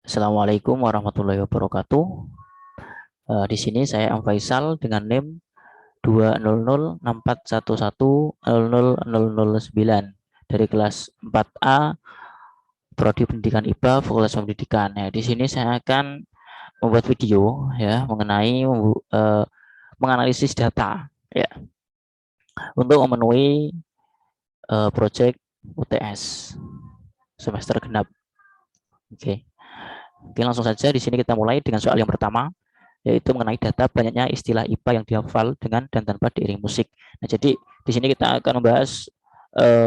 Assalamualaikum warahmatullahi wabarakatuh. Di sini saya M. Faisal dengan NIM 20064110009 dari kelas 4A Prodi Pendidikan IPA Fakultas Pendidikan. Ya, di sini saya akan membuat video ya mengenai menganalisis data ya untuk memenuhi proyek UTS semester genap. Oke. Oke, langsung saja di sini kita mulai dengan soal yang pertama, yaitu mengenai data banyaknya istilah IPA yang dihafal dengan dan tanpa diiring musik. Nah, jadi di sini kita akan membahas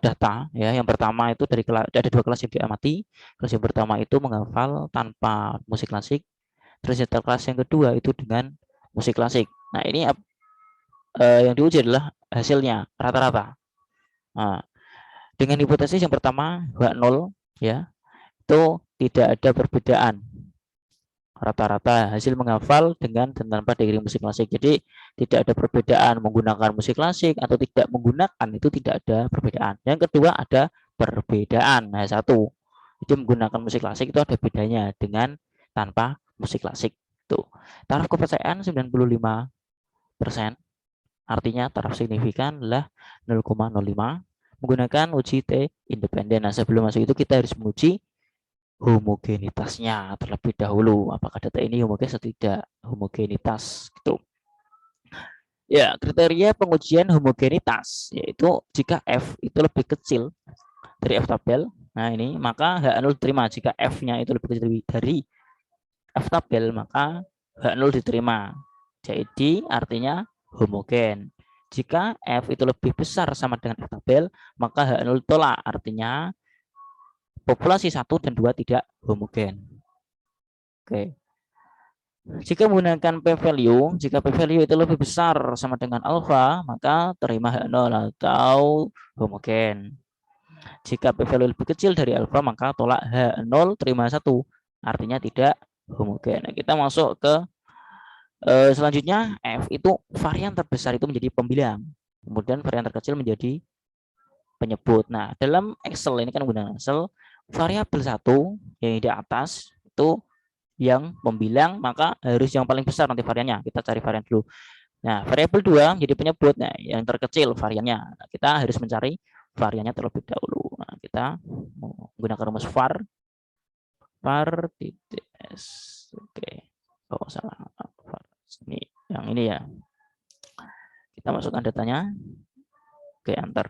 data ya. Yang pertama itu dari kelas, ada dua kelas yang diamati. Kelas yang pertama itu menghafal tanpa musik klasik. Terus kelas yang kedua itu dengan musik klasik. Nah, ini yang diuji adalah hasilnya rata-rata. Nah, dengan hipotesis yang pertama H0 ya, itu tidak ada perbedaan rata-rata hasil menghafal dengan dan tanpa diiring musik klasik. Jadi tidak ada perbedaan menggunakan musik klasik atau tidak menggunakan, itu tidak ada perbedaan. Yang kedua ada perbedaan. Nah, satu. Jadi menggunakan musik klasik itu ada bedanya dengan tanpa musik klasik. Tuh. Taraf kepercayaan 95%. Artinya taraf signifikan adalah 0,05. Menggunakan uji T independen. Nah, sebelum masuk itu kita harus menguji homogenitasnya terlebih dahulu. Apakah data ini homogenis atau tidak? Homogenitas gitu. Ya, kriteria pengujian homogenitas yaitu jika F itu lebih kecil dari F tabel. Nah, ini maka H0 diterima. Jika F-nya itu lebih kecil dari F tabel, maka H0 diterima. Jadi artinya homogen. Jika F itu lebih besar sama dengan F tabel, maka H0 tolak. Artinya populasi 1 dan 2 tidak homogen. Oke. Jika menggunakan p-value, jika p-value itu lebih besar sama dengan alfa, maka terima H0 atau homogen. Jika p-value lebih kecil dari alfa, maka tolak H0 terima 1. Artinya tidak homogen. Nah, kita masuk ke selanjutnya, F itu varian terbesar itu menjadi pembilang. Kemudian varian terkecil menjadi penyebut. Nah, dalam Excel ini kan menggunakan Excel, variabel 1 yang di atas itu yang membilang, maka harus yang paling besar nanti variannya. Kita cari varian dulu. Nah, variabel 2 jadi penyebut. Nah, yang terkecil variannya. Nah, kita harus mencari variannya terlebih dahulu. Nah, kita menggunakan rumus var titik s. Oke. Oh, salah. Var. Ini yang ini ya. Kita masukkan datanya. Oke, enter.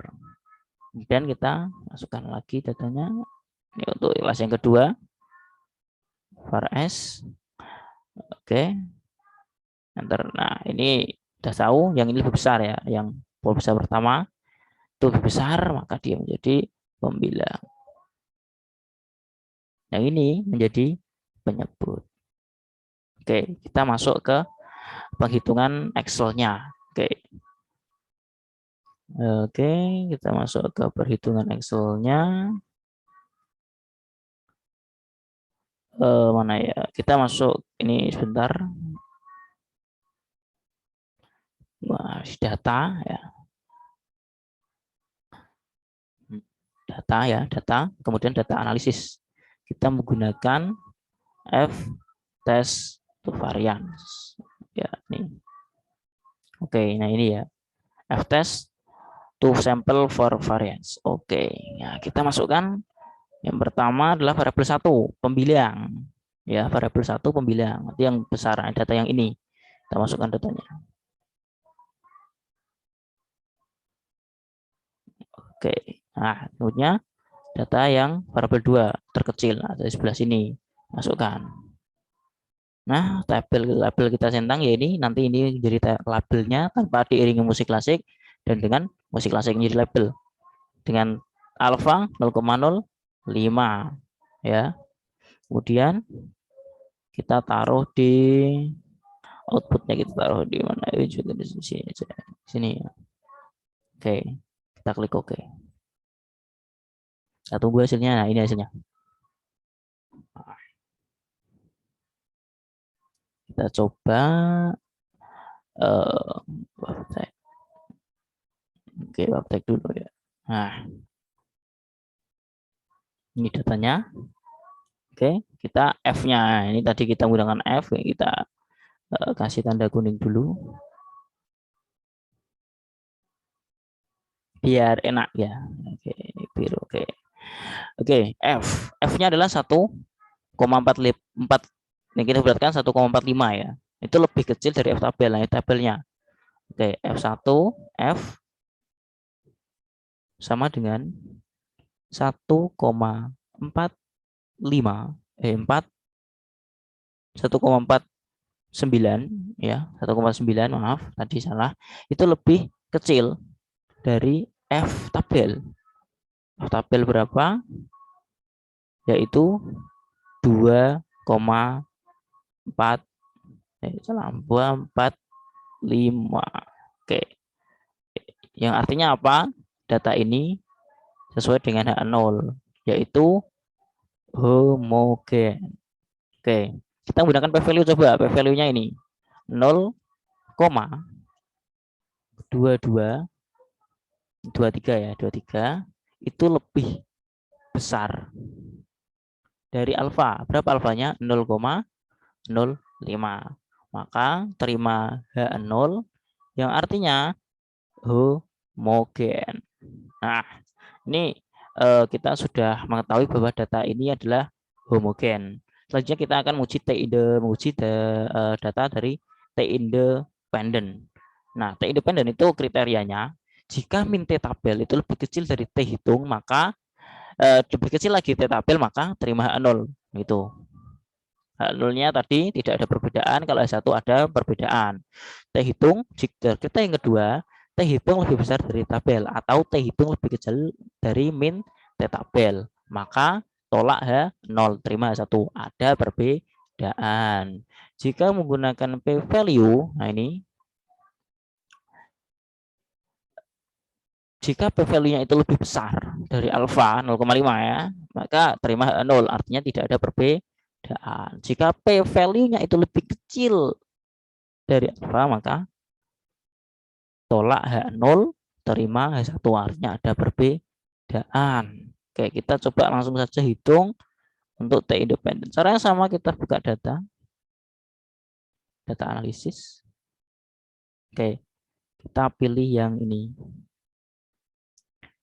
Kemudian kita masukkan lagi datanya. Ini untuk kelas yang kedua. Var s. Oke. Enter. Nah, ini udah tahu yang ini lebih besar ya, yang besar pertama itu lebih besar, maka dia menjadi pembilang. Yang ini menjadi penyebut. Oke, kita masuk ke penghitungan Excel-nya. Oke, kita masuk ke perhitungan Excel-nya. Mana ya? Kita masuk ini sebentar. Wah, data ya. Data ya, data, kemudian data analisis. Kita menggunakan F test to variance. Ya, nih. Oke, nah ini ya. F test to sample for variance. Oke, ya kita masukkan yang pertama adalah variabel 1, pembilang. Ya, variabel 1 pembilang. Nanti yang besar data yang ini. Kita masukkan datanya. Oke. Nah, kemudian data yang variabel 2 terkecil. Nah, dari sebelah sini. Masukkan. Nah, label kita centang ya ini, nanti ini jadi labelnya tanpa diiringi musik klasik dan dengan musik klasik menjadi label dengan alfa 0,05 ya. Kemudian kita taruh di outputnya, kita taruh di mana juga di sini ya. Oke, kita klik OK. Kita tunggu hasilnya. Nah, ini hasilnya. Kita coba Oke, webtek dulu ya. Nah, ini datanya. Oke, kita F-nya. Ini tadi kita menggunakan F, kita kasih tanda kuning dulu. Biar enak ya. Oke, biru. Oke. Oke, F. F-nya adalah 1,44. Yang kita beratkan 1,45 ya. Itu lebih kecil dari F tabel. Nah, tabelnya. Oke, F1, F sama dengan 1,45 4 1,49 ya, 1,9, maaf tadi salah. Itu lebih kecil dari F tabel. F tabel berapa? Yaitu 2,4 salah 245. Oke. Yang artinya apa? Data ini sesuai dengan H0 yaitu homogen. Oke. Kita menggunakan p-value, coba p-value-nya ini 0,2223 ya, 23 itu lebih besar dari alfa. Berapa alfanya? 0,05. Maka terima H0 yang artinya homogen. Nah, ini kita sudah mengetahui bahwa data ini adalah homogen. Selanjutnya kita akan menguji data dari T independen. Nah, T independen itu kriterianya jika min T tabel itu lebih kecil dari T hitung, maka lebih kecil lagi T tabel, maka terima H0 gitu. H0-nya tadi tidak ada perbedaan, kalau S1 ada perbedaan. T hitung, jika kita yang kedua, T hitung lebih besar dari tabel atau T hitung lebih kecil dari min T tabel, maka tolak H0, terima H1. Ada perbedaan. Jika menggunakan p-value, nah ini jika p-value-nya itu lebih besar dari alfa 0,5 ya, maka terima H0, artinya tidak ada perbedaan. Jika p-value-nya itu lebih kecil dari alfa, maka tolak H0, terima H1, artinya ada perbedaan. Oke, kita coba langsung saja hitung untuk T independen. Caranya sama, kita buka data analisis. Oke, kita pilih yang ini.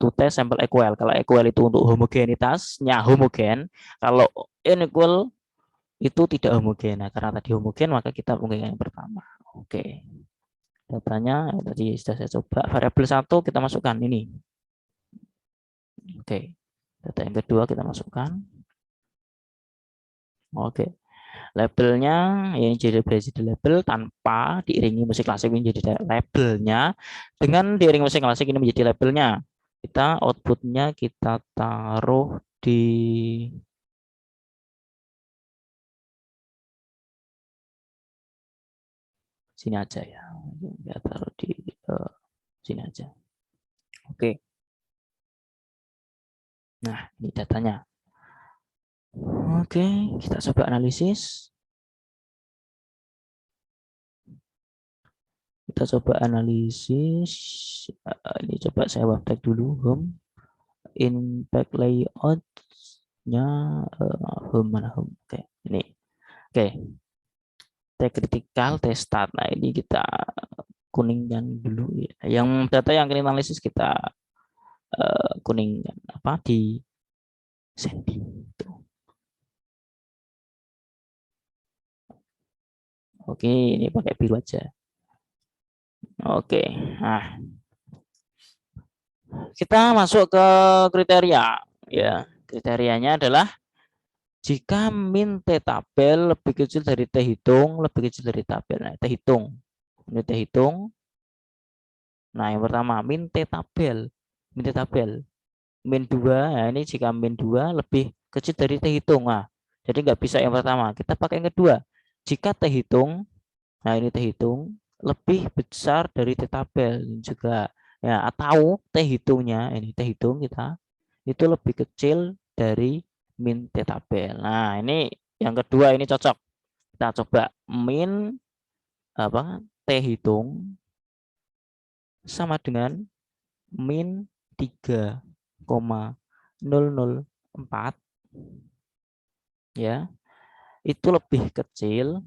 To test sample equal. Kalau equal itu untuk homogenitasnya homogen, kalau unequal itu tidak homogen. Nah, karena tadi homogen, maka kita menggunakan yang pertama. Oke. Datanya tadi sudah saya coba. Variabel 1 kita masukkan ini. Oke. Data yang kedua kita masukkan. Oke. Labelnya yang jadi label tanpa diiringi musik klasik ini jadi labelnya. Dengan diiringi musik klasik ini menjadi labelnya. Kita outputnya kita taruh di sini aja ya. Kita taruh di sini aja. Oke. Nah, ini datanya. Oke, kita coba analisis. Kita coba analisis. Ini coba saya webtag dulu. Home. Impact layout-nya home mana home. Oke, ini. Oke. T critical, T start. Nah, ini kita kuningkan dulu ya. Yang data yang kita analisis kita kuningkan apa di sending. Oke, ini pakai biru aja. Oke, nah kita masuk ke kriteria. Ya, kriterianya adalah jika min T tabel lebih kecil dari T hitung, lebih kecil dari tabel. Nah, T hitung. Ini T hitung. Nah, yang pertama min T tabel. Min T tabel. Min 2, nah ini jika min 2 lebih kecil dari T hitung. Nah, jadi nggak bisa yang pertama. Kita pakai yang kedua. Jika T hitung, nah ini T hitung lebih besar dari T tabel juga. Ya, atau T hitungnya, ini T hitung kita itu lebih kecil dari min T tabel. Nah, ini yang kedua ini cocok. Kita coba min apa? T hitung sama dengan min 3,004. ya, itu lebih kecil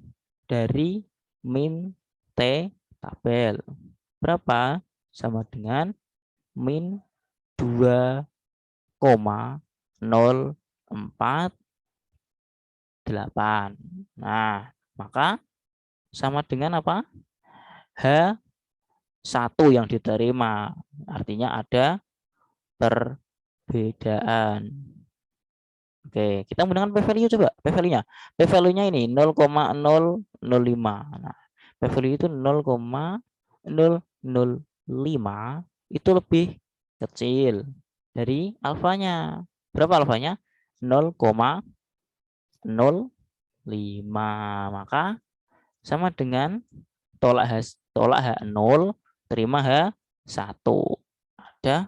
dari min T tabel. Berapa? Sama dengan min 2,048. Nah, maka sama dengan apa? H1 yang diterima. Artinya ada perbedaan. Oke, kita menggunakan p-value coba. P-value-nya. P-value-nya ini 0,005. Nah, p-value itu 0,005 itu lebih kecil dari alfanya. Berapa alfanya? 0,05. Maka sama dengan tolak H0 terima H1. Ada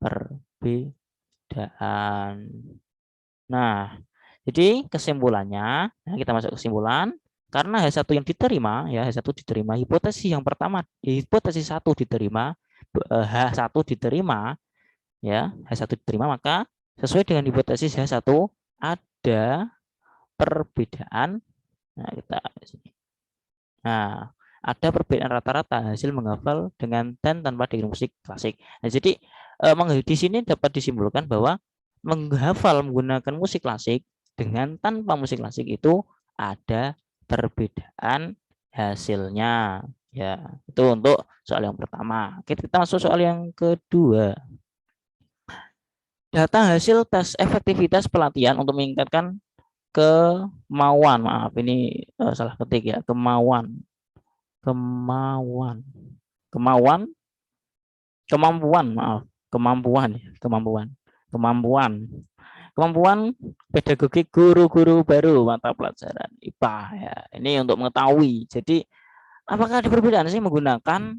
perbedaan. Nah, jadi kesimpulannya, nah kita masuk kesimpulan, karena H1 yang diterima, ya H1 diterima, hipotesis yang pertama, hipotesis 1 diterima, H1 diterima, ya H1 diterima, maka sesuai dengan hipotesis H1 ada perbedaan. Nah, kita sini. Nah, ada perbedaan rata-rata hasil menghafal dengan dan tanpa teknik musik klasik. Nah, jadi di sini dapat disimpulkan bahwa menghafal menggunakan musik klasik dengan tanpa musik klasik itu ada perbedaan hasilnya. Ya, itu untuk soal yang pertama. Oke, kita masuk soal yang kedua. Data hasil tes efektivitas pelatihan untuk meningkatkan kemauan. Maaf, ini salah ketik ya. Kemauan kemauan kemampuan maaf kemampuan pedagogik guru-guru baru mata pelajaran IPA ya. Ini untuk mengetahui. Jadi apakah ada perbedaan sih menggunakan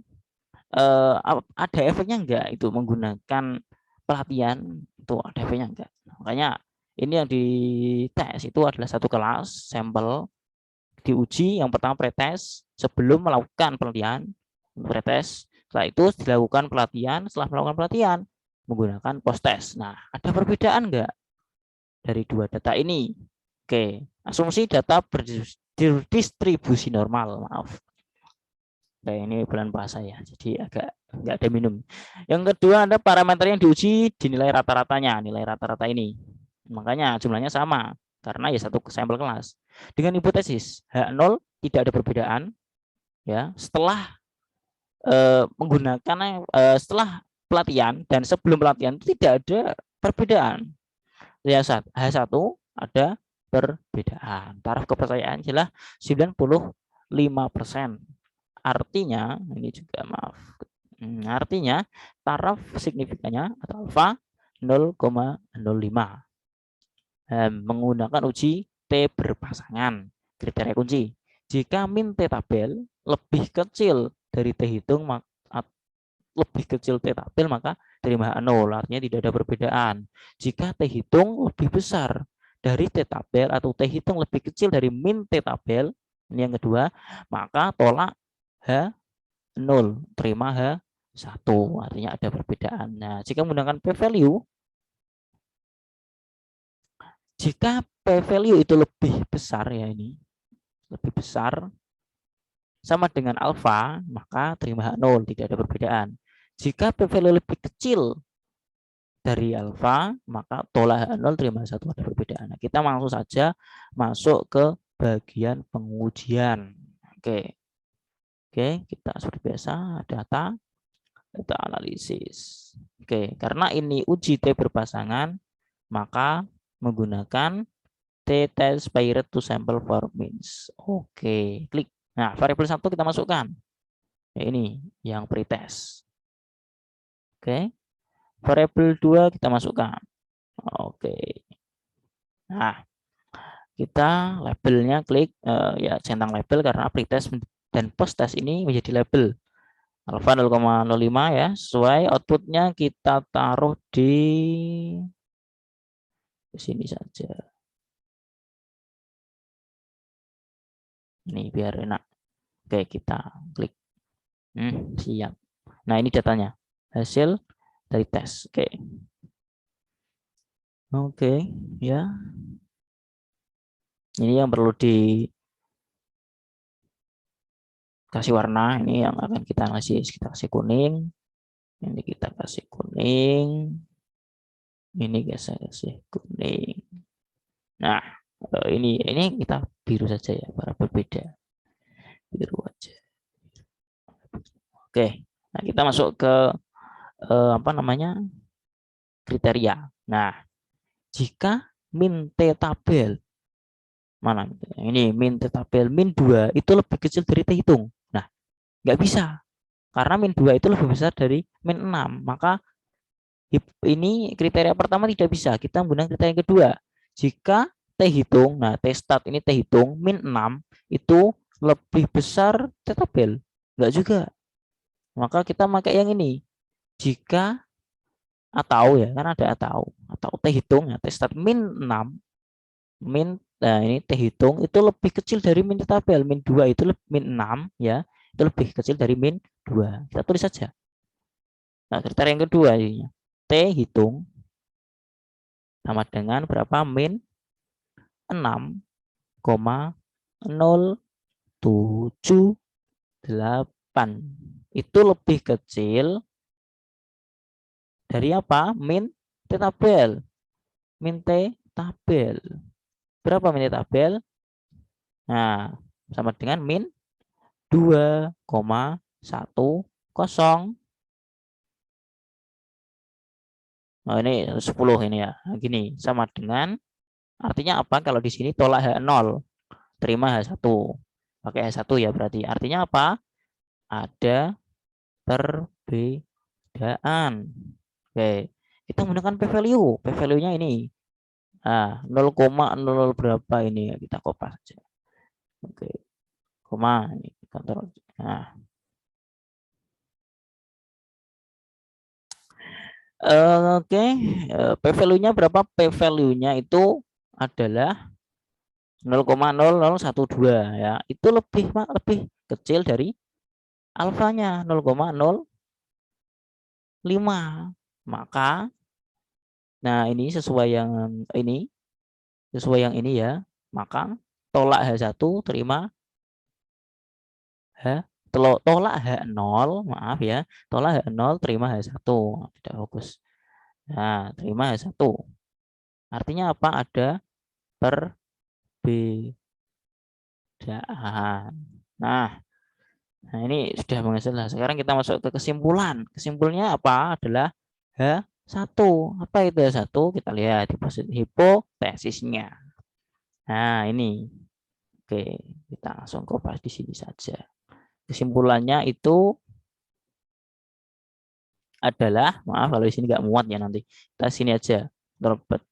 ada efeknya enggak itu menggunakan pelatihan itu ada efeknya enggak. Makanya ini yang dites itu adalah satu kelas sampel diuji yang pertama pretest sebelum melakukan pelatihan pretest, setelah itu dilakukan pelatihan, setelah melakukan pelatihan menggunakan post test. Nah, ada perbedaan enggak dari dua data ini? Oke, asumsi data berdistribusi normal, maaf. Oke, ini bulan puasa ya, jadi agak enggak ada minum. Yang kedua ada parameter yang diuji dinilai rata-ratanya, nilai rata-rata ini. Makanya jumlahnya sama karena ya satu sampel kelas. Dengan hipotesis H0 tidak ada perbedaan ya setelah menggunakan setelah pelatihan dan sebelum pelatihan itu tidak ada perbedaan. H1 ada perbedaan. Taraf kepercayaan jelas 95%. Artinya ini juga maaf. Artinya taraf signifikannya atau alfa 0,05. Menggunakan uji T berpasangan. Kriteria kunci. Jika min T tabel lebih kecil dari T hitung lebih kecil T tabel maka terima H0, artinya tidak ada perbedaan. Jika T hitung lebih besar dari T tabel atau T hitung lebih kecil dari min T tabel, ini yang kedua, maka tolak H0, terima H1, artinya ada perbedaan. Nah, jika menggunakan p-value, jika p-value itu lebih besar ya ini, lebih besar sama dengan alfa, maka terima H0, tidak ada perbedaan. Jika p-value lebih kecil dari alfa, maka tolak H0 terima H1, ada perbedaan. Nah, kita langsung saja masuk ke bagian pengujian. Oke. Oke, kita seperti biasa data analisis. Oke, karena ini uji T berpasangan, maka menggunakan T-test paired to sample for means. Oke, klik. Nah, variabel 1 kita masukkan. Ya, ini yang pretest. Oke. Variabel 2 kita masukkan. Oke. Nah, kita labelnya klik ya centang label karena pretest dan post test ini menjadi label. Alfa 0,05 ya, sesuai outputnya kita taruh di sini saja. Ini biar enak. Oke, kita klik. Siap. Nah, ini datanya. Hasil dari tes. Oke, ya. Ini yang perlu dikasih warna. Ini yang akan kita analisis. Kita kasih kuning. Ini kita kasih kuning. Ini kita kasih kuning. Nah, ini kita biru saja ya, para berbeda. Biru aja. Oke. Nah, kita masuk ke apa namanya? Kriteria. Nah, jika min T tabel mana ini min T tabel min 2 itu lebih kecil dari T hitung. Nah, nggak bisa. Karena min 2 itu lebih besar dari min 6. Maka ini kriteria pertama tidak bisa. Kita menggunakan kriteria yang kedua. Jika T hitung, nah T start ini T hitung min 6 itu lebih besar T tabel. Enggak juga. Maka kita pakai yang ini. Jika atau ya kan ada atau T hitung ya T start min 6 min nah ini T hitung itu lebih kecil dari min T tabel. Min 2 itu min 6 ya. Itu lebih kecil dari min 2. Kita tulis saja. Nah, kriteria yang kedua ini. T hitung sama dengan berapa? Min 6,078 itu lebih kecil dari apa? Min T tabel. Min T tabel. Berapa min T tabel? Nah, sama dengan min 2,10. Nah, ini 10 ini ya. Nah, gini, sama dengan artinya apa? Kalau di sini tolak H0, terima H1. Pakai H1 ya berarti. Artinya apa? Ada perbedaan. Oke, kita menggunakan p-value. P-value-nya ini. Nah, 0,0 berapa ini ya kita kopas saja. Oke, koma ini kontrol. Nah, oke, p-value-nya berapa? P-value-nya itu adalah 0,0012 ya. Itu lebih kecil dari alfanya 0,05. Maka nah ini sesuai yang ini ya. Maka tolak H1 terima tolak H0, maaf ya. Tolak H0 terima H1. Tidak fokus. Nah, terima H1. Artinya apa? Ada perbedaan. Nah, ini sudah menghasil. Sekarang kita masuk ke kesimpulan. Kesimpulannya apa? Adalah H1. Apa itu H1? Kita lihat hipotesisnya. Nah, ini. Oke, kita langsung kopas di sini saja. Kesimpulannya itu adalah, maaf kalau di sini nggak muat ya nanti. Kita sini aja.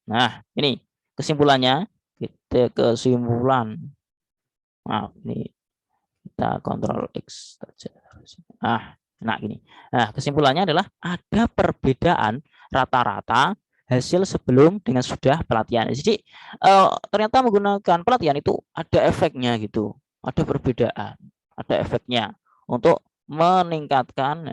Nah, ini kesimpulannya. Kita kesimpulan. Maaf, ini kita kontrol X saja. Nah gini. Nah, kesimpulannya adalah ada perbedaan rata-rata hasil sebelum dengan sudah pelatihan. Jadi ternyata menggunakan pelatihan itu ada efeknya gitu. Ada perbedaan, ada efeknya untuk meningkatkan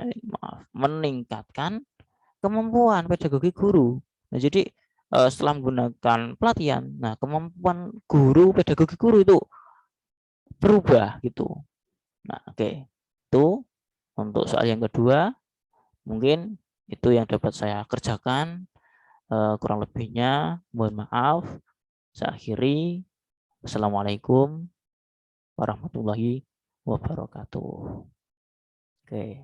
kemampuan pedagogi guru. Nah, jadi setelah menggunakan pelatihan, nah kemampuan guru pedagogi guru itu berubah gitu. Nah, oke. Itu untuk soal yang kedua, mungkin itu yang dapat saya kerjakan. Kurang lebihnya mohon maaf. Saya akhiri. Wassalamualaikum warahmatullahi wabarakatuh. Oke.